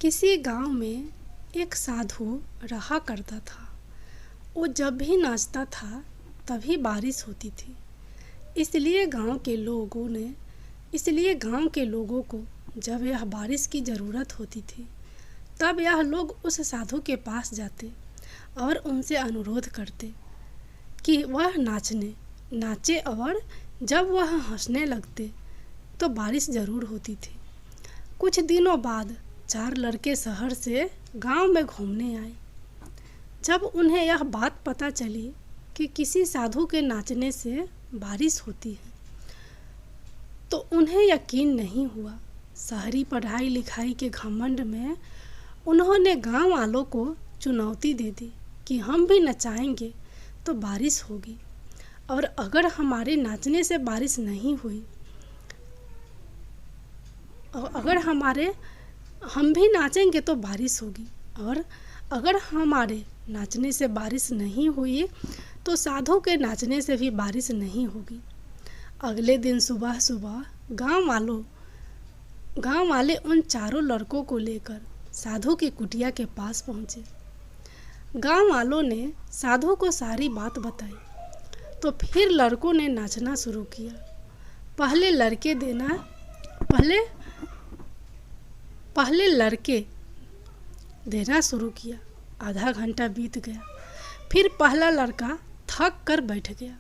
किसी गांव में एक साधु रहा करता था। वो जब भी नाचता था तभी बारिश होती थी। इसलिए गांव के लोगों को जब यह बारिश की ज़रूरत होती थी तब यह लोग उस साधु के पास जाते और उनसे अनुरोध करते कि वह नाचे और जब वह हंसने लगते तो बारिश ज़रूर होती थी। कुछ दिनों बाद 4 लड़के शहर से गांव में घूमने आए। जब उन्हें यह बात पता चली कि किसी साधु के नाचने से बारिश होती है तो उन्हें यकीन नहीं हुआ। शहरी पढ़ाई लिखाई के घमंड में उन्होंने गांव वालों को चुनौती दे दी कि हम भी नचाएंगे तो बारिश होगी, और अगर हमारे नाचने से बारिश नहीं हुई और हम भी नाचेंगे तो बारिश होगी, और अगर हमारे नाचने से बारिश नहीं हुई तो साधु के नाचने से भी बारिश नहीं होगी। अगले दिन सुबह सुबह गांव वाले उन 4 लड़कों को लेकर साधु की कुटिया के पास पहुंचे। गांव वालों ने साधु को सारी बात बताई तो फिर लड़कों ने नाचना शुरू किया। पहले लड़के देना शुरू किया। आधा घंटा बीत गया, फिर पहला लड़का थक कर बैठ गया,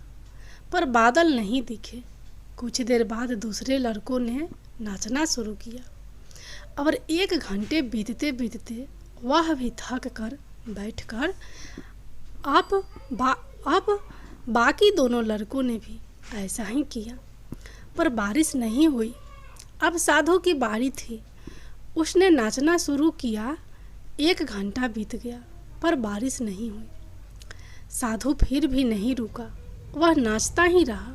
पर बादल नहीं दिखे। कुछ देर बाद दूसरे लड़कों ने नाचना शुरू किया और 1 घंटे बीतते बीतते वह भी थक कर बैठकर अब बाकी दोनों लड़कों ने भी ऐसा ही किया, पर बारिश नहीं हुई। अब साधु की बारी थी। उसने नाचना शुरू किया। 1 घंटा बीत गया, पर बारिश नहीं हुई। साधु फिर भी नहीं रुका, वह नाचता ही रहा।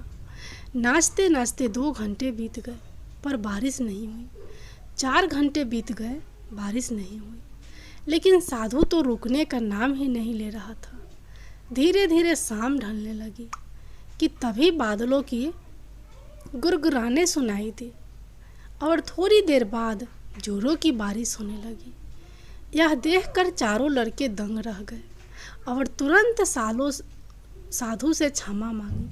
नाचते नाचते 2 घंटे बीत गए, पर बारिश नहीं हुई। 4 घंटे बीत गए, बारिश नहीं हुई। लेकिन साधु तो रुकने का नाम ही नहीं ले रहा था। धीरे धीरे शाम ढलने लगी कि तभी बादलों की गुरगुराने सुनाई दी और थोड़ी देर बाद जोरों की बारिश होने लगी। यह देखकर 4 लड़के दंग रह गए और तुरंत साधु से क्षमा मांगी।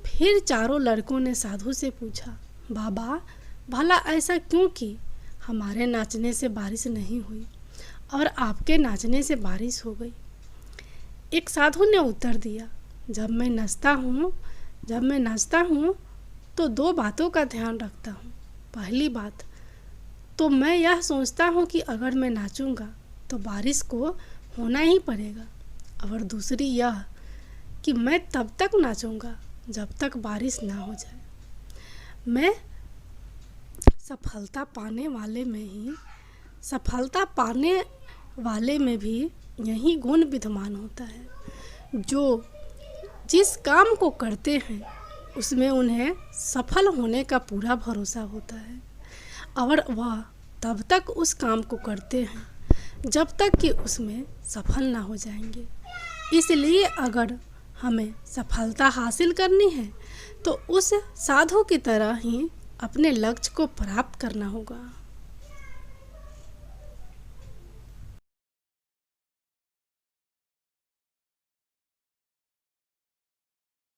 फिर 4 लड़कों ने साधु से पूछा, बाबा भला ऐसा क्यों कि हमारे नाचने से बारिश नहीं हुई और आपके नाचने से बारिश हो गई। एक साधु ने उत्तर दिया, जब मैं नाचता हूँ तो 2 बातों का ध्यान रखता हूँ। पहली बात तो मैं यह सोचता हूँ कि अगर मैं नाचूंगा तो बारिश को होना ही पड़ेगा, और दूसरी यह कि मैं तब तक नाचूंगा जब तक बारिश ना हो जाए। मैं सफलता पाने वाले में भी यही गुण विद्यमान होता है। जो जिस काम को करते हैं उसमें उन्हें सफल होने का पूरा भरोसा होता है, और वह तब तक उस काम को करते हैं जब तक कि उसमें सफल ना हो जाएंगे। इसलिए अगर हमें सफलता हासिल करनी है तो उस साधु की तरह ही अपने लक्ष्य को प्राप्त करना होगा।